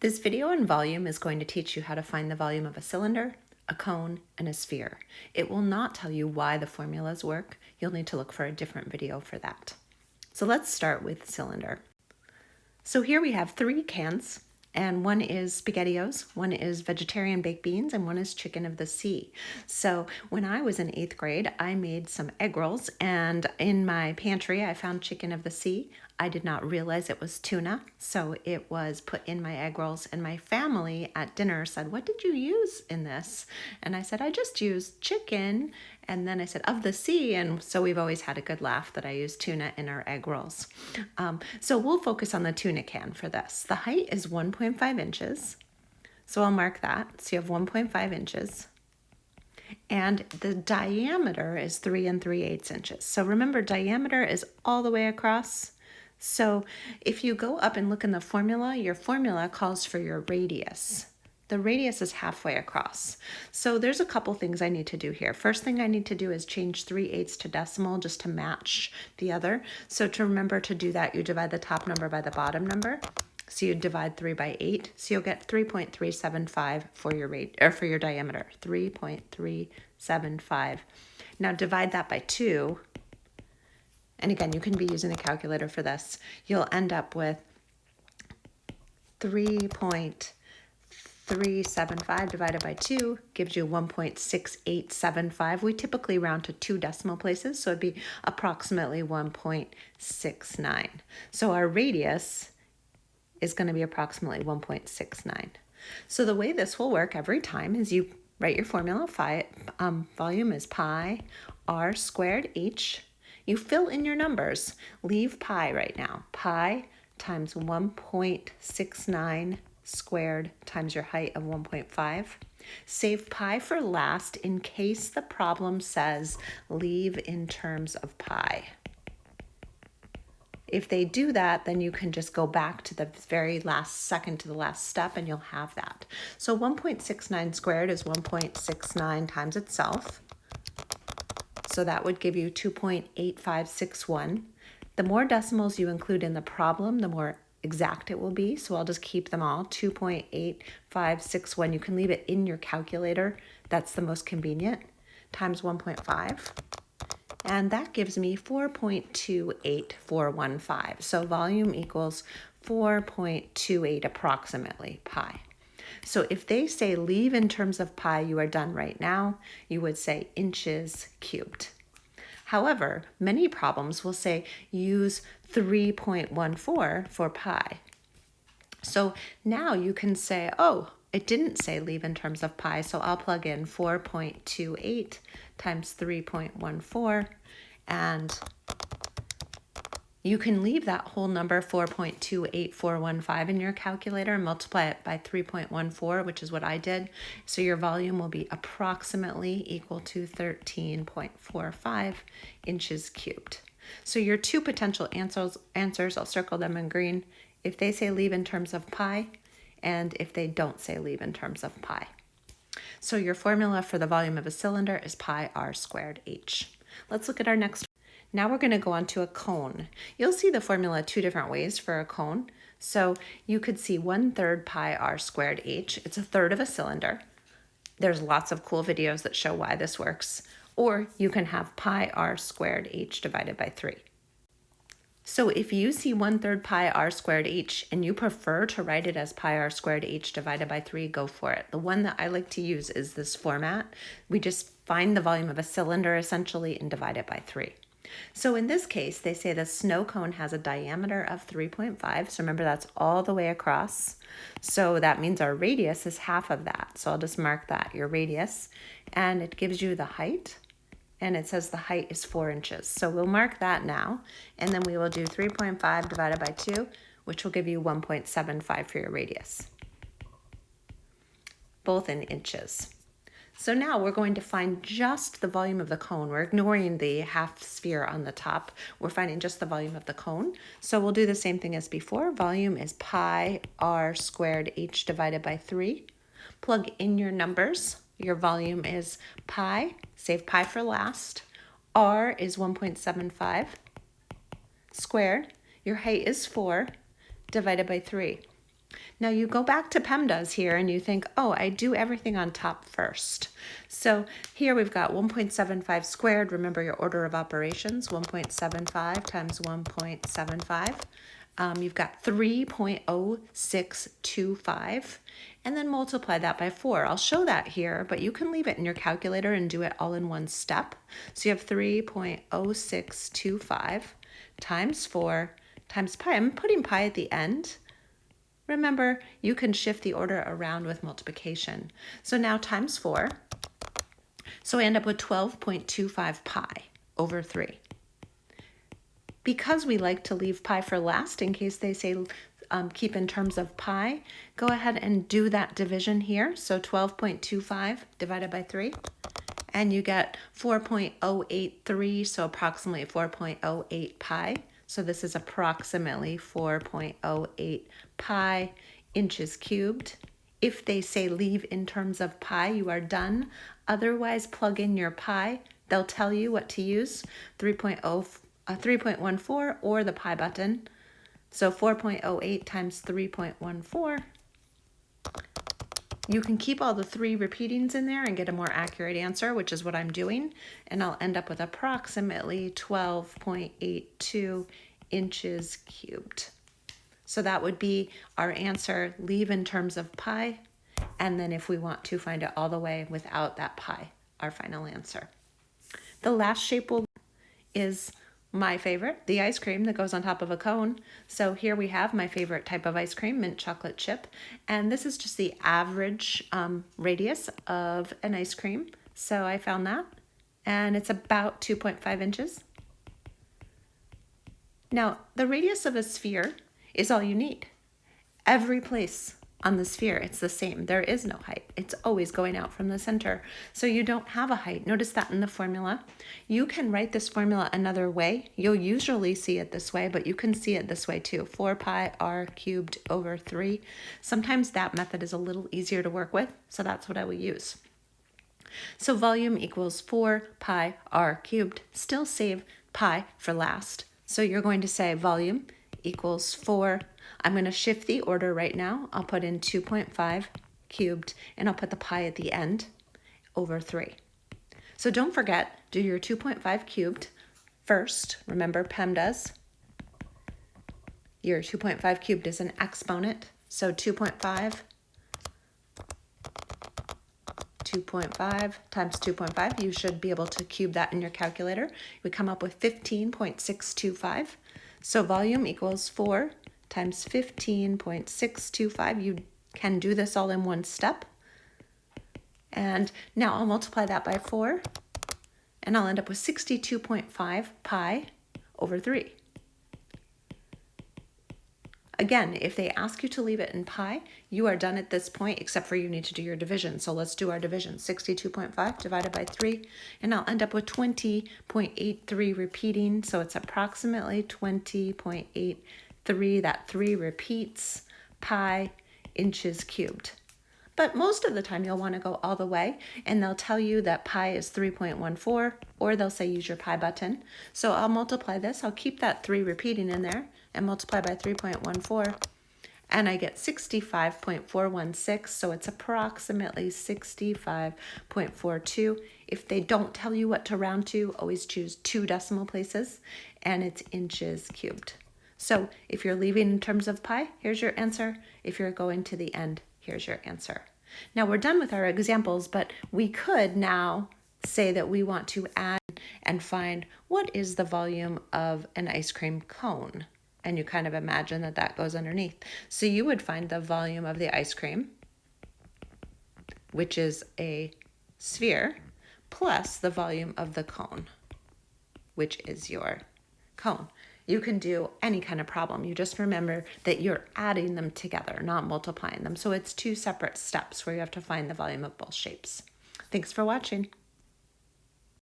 This video on volume is going to teach you how to find the volume of a cylinder, a cone, and a sphere. It will not tell you why the formulas work. You'll need to look for a different video for that. So let's start with cylinder. So here we have 3 cans, and one is SpaghettiOs, one is vegetarian baked beans, and one is chicken of the sea. So when I was in 8th grade, I made some egg rolls, and in my pantry, I found chicken of the sea. I did not realize it was tuna, so it was put in my egg rolls, and my family at dinner said, "What did you use in this?" And I said, "I just used chicken." And then I said, "of the sea." And so we've always had a good laugh that I use tuna in our egg rolls. So we'll focus on the tuna can for this. The height is 1.5 inches. So I'll mark that. So you have 1.5 inches. And the diameter is 3 3/8 inches. So remember, diameter is all the way across. So if you go up and look in the formula, your formula calls for your radius. The radius is halfway across. So there's a couple things I need to do here. First thing I need to do is change 3/8 to decimal just to match the other. So to remember to do that, you divide the top number by the bottom number. So you divide 3 by 8. So you'll get 3.375 for your diameter. 3.375. Now divide that by 2. And again, you can be using a calculator for this. You'll end up with 3.375 divided by 2 gives you 1.6875. We typically round to 2 decimal places, so it'd be approximately 1.69. So our radius is going to be approximately 1.69. So the way this will work every time is you write your formula. Volume is pi r squared h. You fill in your numbers. Leave pi right now. Pi times 1.69 squared times your height of 1.5. Save pi for last in case the problem says leave in terms of pi. If they do that, then you can just go back to the very last second to the last step and you'll have that. So 1.69 squared is 1.69 times itself. So that would give you 2.8561. The more decimals you include in the problem, the more exact it will be. So I'll just keep them all. 2.8561. You can leave it in your calculator. That's the most convenient. Times 1.5. And that gives me 4.28415. So volume equals 4.28 approximately pi. So if they say leave in terms of pi, you are done right now, you would say inches cubed. However, many problems will say use 3.14 for pi. So now you can say, oh, it didn't say leave in terms of pi, so I'll plug in 4.28 times 3.14, and you can leave that whole number 4.28415 in your calculator and multiply it by 3.14, which is what I did. So your volume will be approximately equal to 13.45 inches cubed. So your 2 potential answers, I'll circle them in green, if they say leave in terms of pi, and if they don't say leave in terms of pi. So your formula for the volume of a cylinder is pi r squared h. Let's look at our next. Now we're going to go on to a cone. You'll see the formula 2 different ways for a cone. So you could see 1/3 pi r squared h. It's a third of a cylinder. There's lots of cool videos that show why this works. Or you can have pi r squared h divided by 3. So if you see 1/3 pi r squared h and you prefer to write it as pi r squared h divided by 3, go for it. The one that I like to use is this format. We just find the volume of a cylinder essentially and divide it by 3. So in this case, they say the snow cone has a diameter of 3.5. So remember, that's all the way across. So that means our radius is half of that. So I'll just mark that, your radius. And it gives you the height. And it says the height is 4 inches. So we'll mark that now. And then we will do 3.5 divided by 2, which will give you 1.75 for your radius. Both in inches. So now we're going to find just the volume of the cone. We're ignoring the half sphere on the top. We're finding just the volume of the cone. So we'll do the same thing as before. Volume is pi r squared h divided by 3. Plug in your numbers. Your volume is pi, save pi for last. R is 1.75 squared. Your height is 4 divided by 3. Now you go back to PEMDAS here and you think, oh, I do everything on top first. So here we've got 1.75 squared. Remember your order of operations, 1.75 times 1.75. You've got 3.0625, and then multiply that by 4. I'll show that here, but you can leave it in your calculator and do it all in one step. So you have 3.0625 times 4 times pi. I'm putting pi at the end. Remember, you can shift the order around with multiplication. So now times 4. So I end up with 12.25 pi over 3. Because we like to leave pi for last in case they say keep in terms of pi, go ahead and do that division here. So 12.25 divided by 3. And you get 4.083, so approximately 4.08 pi. So this is approximately 4.08 pi inches cubed. If they say leave in terms of pi, you are done. Otherwise, plug in your pi. They'll tell you what to use, 3.14 or the pi button. So 4.08 times 3.14. You can keep all the 3 repeatings in there and get a more accurate answer, which is what I'm doing. And I'll end up with approximately 12.82 inches cubed. So that would be our answer, leave in terms of pi. And then if we want to find it all the way without that pi, our final answer. The last shape is my favorite, the ice cream that goes on top of a cone. So here we have my favorite type of ice cream, mint chocolate chip. And this is just the average radius of an ice cream. So I found that. And it's about 2.5 inches. Now, the radius of a sphere is all you need. Every place on the sphere, it's the same. There is no height. It's always going out from the center. So you don't have a height. Notice that in the formula. You can write this formula another way. You'll usually see it this way, but you can see it this way too. 4 pi r cubed over 3. Sometimes that method is a little easier to work with, so that's what I will use. So volume equals 4 pi r cubed. Still save pi for last. So you're going to say volume equals 4. I'm going to shift the order right now. I'll put in 2.5 cubed, and I'll put the pi at the end over 3. So don't forget, do your 2.5 cubed first. Remember PEMDAS. Your 2.5 cubed is an exponent. So 2.5 times 2.5. You should be able to cube that in your calculator. We come up with 15.625. So volume equals 4 times 15.625. You can do this all in one step. And now I'll multiply that by 4, and I'll end up with 62.5 pi over 3. Again, if they ask you to leave it in pi, you are done at this point, except for you need to do your division. So let's do our division. 62.5 divided by 3, and I'll end up with 20.83 repeating. So it's approximately 20.83. That 3 repeats, pi inches cubed. But most of the time you'll want to go all the way, and they'll tell you that pi is 3.14, or they'll say use your pi button. So I'll multiply this. I'll keep that 3 repeating in there and multiply by 3.14, and I get 65.416, so it's approximately 65.42. If they don't tell you what to round to, always choose 2 decimal places, and it's inches cubed. So if you're leaving in terms of pi, here's your answer. If you're going to the end, here's your answer. Now we're done with our examples, but we could now say that we want to add and find what is the volume of an ice cream cone. And you kind of imagine that that goes underneath. So you would find the volume of the ice cream, which is a sphere, plus the volume of the cone, which is your cone. You can do any kind of problem. You just remember that you're adding them together, not multiplying them. So it's 2 separate steps where you have to find the volume of both shapes. Thanks for watching.